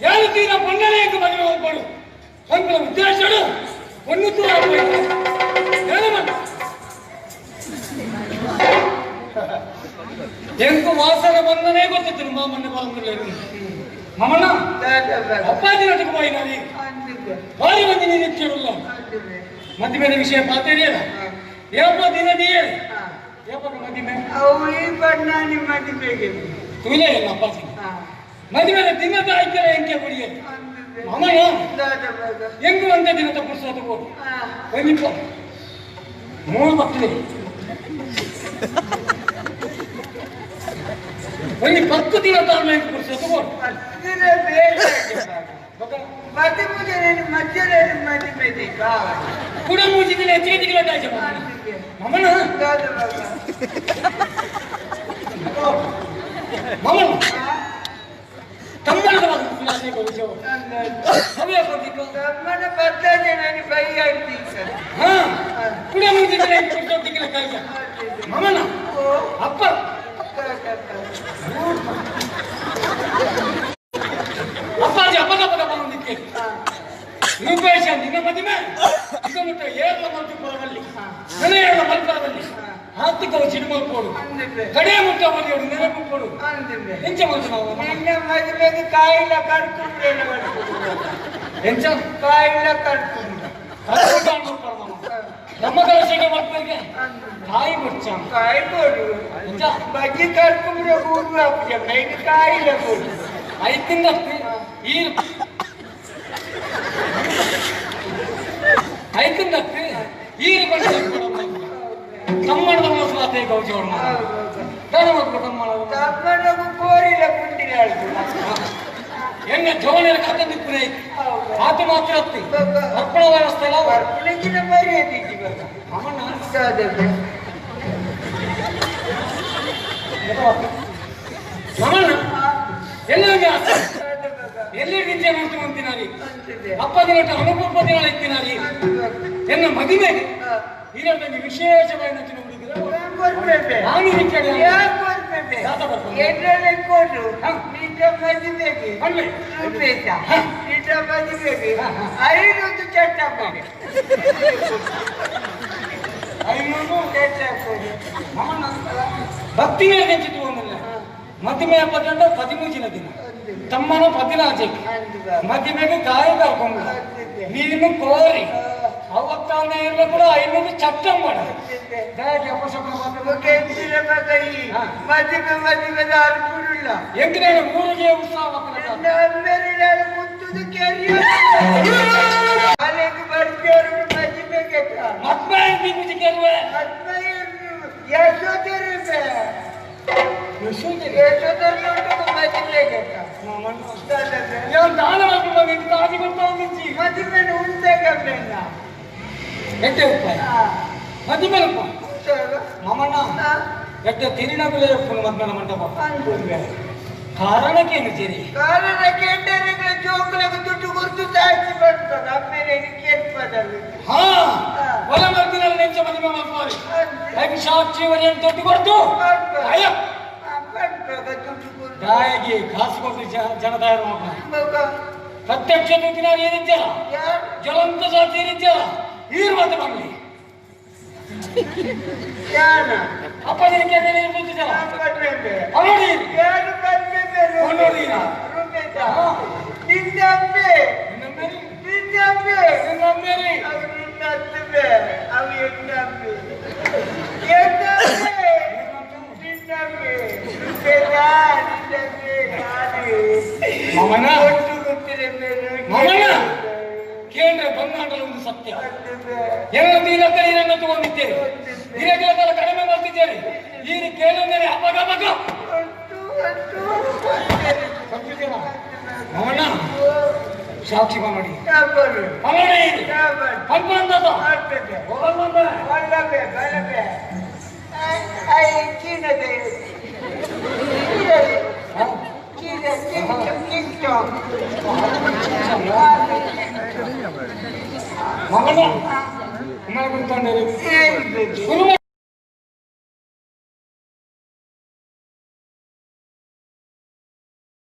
ಯಾರು ತೀರ ಬಣ್ಣನೇ ಎಂದು ಮದುವೆ ಹೋಗ್ಬೇಡು ಅಂತ ಉದ್ದೇಶಗಳು ಒಂದು ದೂರ ಎಂಕು ವಾಸನೆ ಬಂದನೇ ಗೊತ್ತಿತ್ತು ಮಾಮನ್ನ ಬರಂಗಿಲ್ಲ ಮಮನ ಅಪ್ಪಾಜಿ ನಟಕ್ಕೆ ಹೋಗಿ ನಾನು ಭಾರಿ ಮಂದಿ ನೀನು ಕೇಳಲ್ಲ ಮದುವೆ ವಿಷಯ ಪಾತೇರಿಯಲ್ಲ ಏಪ ದಿನ ನೀರು ಏಪಕ ಮದುವೆ ಮದುವೆಗೆ ತುಲೇ ಇಲ್ಲ ಅಪ್ಪಾಜಿ ಮದುವೆ ದಿನದ ಆಯ್ಕೆಲ್ಲ ಎಂಕೆ ಕುಡಿಯದು ಮಮನ ಹೆಂಗು ಒಂದೇ ದಿನ ತಪ್ಪಿಸೋದು ಹೋಗು ಒಂದಿಪ್ಪ 3 ಮಕ್ಕಳು ಒಂದು 10 ದಿನ ತಾಳ್ಮೆ ಕೊಡಿಸೋದು ಹೋಗು ಕೂಡ ಮೂಜಿದಿಲ್ಲ ಚೇಜಿಗಿಲ್ಲ ಕಾಯ್ಸ ಮಮನ ಮಮನ ತಮ್ಮನ ಮಮನ ಅಪ್ಪ ಅಪ್ಪಾಜಿ ಅಪಗಪದ ಬಂದಿಕ್ಕೆ ರೂಪೇಶ ನಿನ್ನ ಮದುವೆ ಇದು ಮುಟ್ಟ ಏಳ ಮಂತ್ರಿಪುರದಲ್ಲಿ ನೆನೆಯಳ ಮಲ್ಪುರದಲ್ಲಿ ಆರ್ಥಿಕವು ಸಿಡಿಮಲ್ಪೋಡು ಕಡೆ ಮುಟ್ಟ ಮದುವೆ ನೆನಪು ಕೊಡು ಎಂಚ ಮಂತ್ರ ನಾವು ನಿನ್ನ ಮದುವೆಗೆ ಕಾಯಿಲ್ಲ ಕಡ್ಕೊಂಡು ಎಂಚ ಕಾಯಿಲ್ಲ ಕಡ್ಕೊಂಡು ನಮ್ಮ ಕಲಸೆಗೆ ಮಕ್ಕಳಿಗೆ ಕಾಯಿ ಮುಚ್ಚ ಕಾಯಿ ಕೊಡು ಬಜ್ಜಿ ಕಡ್ಕೊಂಡ್ರೆ ಕೂಡು ನೈಗೆ ಕಾಯಿಲ್ಲ ಕೊಡು 5 ತಿಂಗಳ ಈ 5 ತಿಂಗಳ ಈ ಕಮ್ಮಣದ ಮಾತೆ ಗೌಜೋಣ ಕಮ್ಮಣಗೂ ಕೋರಿಲ್ಲ ಕುಂಡಿನ ಹೆಂಗ ಜೋಳಿನ ಕತೆ ನಿಂತರೆ ಮಾತು ಮಾತ್ರ ಹತ್ತಿ ಅರ್ಪಣ ವ್ಯವಸ್ಥೆ ಎಲ್ಲ ಅರ್ಪಣೆಗಿನ ಮರ್ಯಾದೆ ಅಮ್ಮಣ್ಣ ನಮ್ಮಣ್ಣ ಎಲ್ಲರಿಗೆ ಎಲ್ಲಿ ನಿಂಚೆ ಮಾಡ್ತು ಅಂತಿನಾರಿ ಅಪ್ಪದ ಮಟ್ಟ ಅನುಪಪ್ಪ ದಿನ ಇತ್ತಿನಾರಿ ಎನ್ನ ಮದುವೆಗೆ ಇದರಲ್ಲಿ ವಿಶೇಷವಾಗಿ ನಾನು ಭಕ್ತಿ ನೆಂಚಿತು ಮದುವೆ ಹಬ್ಬದ 13 ದಿನ ತಮ್ಮನ 14 ಮದುವೆಗೆ ಕಾಯಿ ಕರ್ಕೊಂಡು ನೀನು ಕೋರಿ ಅವತ್ತಾನೆ ಎಲ್ಲ ಕೂಡ 500 ಚಟ್ಟಂ ಮಾಡ ಎಂಕಿನ ಊರಿಗೆ ಉತ್ಸವ ತಿರುನಗುಲೆ ಮಕ್ಕಳ ಮಂಟಪ ಕಾರಣಕ್ಕೇನು ಸೇರಿ ಕಾರಣಕ್ಕೆ ಜೋಕುలకు ದುಡ್ಡು ಕೊಟ್ಟು ಸಾಕ್ಷಿ ಬರ್ತದೆ ಆಮೇಲೆ ಹಾ ಹೊಲ ಮರ್ದಿನಲ್ಲಿ ನೆಂಚ ಮದುವೆ ಮಾಡ್ತಾರೆ ಹಾಗೆ ಸಾಕ್ಷಿ ವರೆಯನ್ನು ದುಡ್ಡು ಕೊಡ್ತು ದಾಯಿಗೆ ಕಾಸು ಕೊಟ್ಟು ಜನ ತಯಾರು ಮಾಡ್ತಾರೆ ಪ್ರತ್ಯಕ್ಷ ದುಡ್ಡಿನ ಏನಿದ್ಯಲ್ಲ ಜ್ವಲಂತ ಸಾಕ್ಷಿ ಏನಿದ್ಯಲ್ಲ ಈರು ಮತ್ತೆ ಬರಲಿ ಅಪ್ಪ ನಿನಗೆ ಕೇಂದ್ರ ಬ್ರಹ್ಮಾಂಡದ ಒಂದು ಸತ್ಯ ಎಲ್ಲ ನೀರನ್ನ ತಗೊಂಡಿದ್ದೇವೆ ನೀರಕ್ಕೆಲ್ಲ ಕಡಿಮೆ ಮಾಡ್ತಿದ್ದೇನೆ ಈಗ ಕೇಳಿದ್ದೇನೆ ಅಪಗ ಅವನ ಸಾಕ್ಷಿ ಮಾಡಿ ಮಗನ ಗುರುಮಠ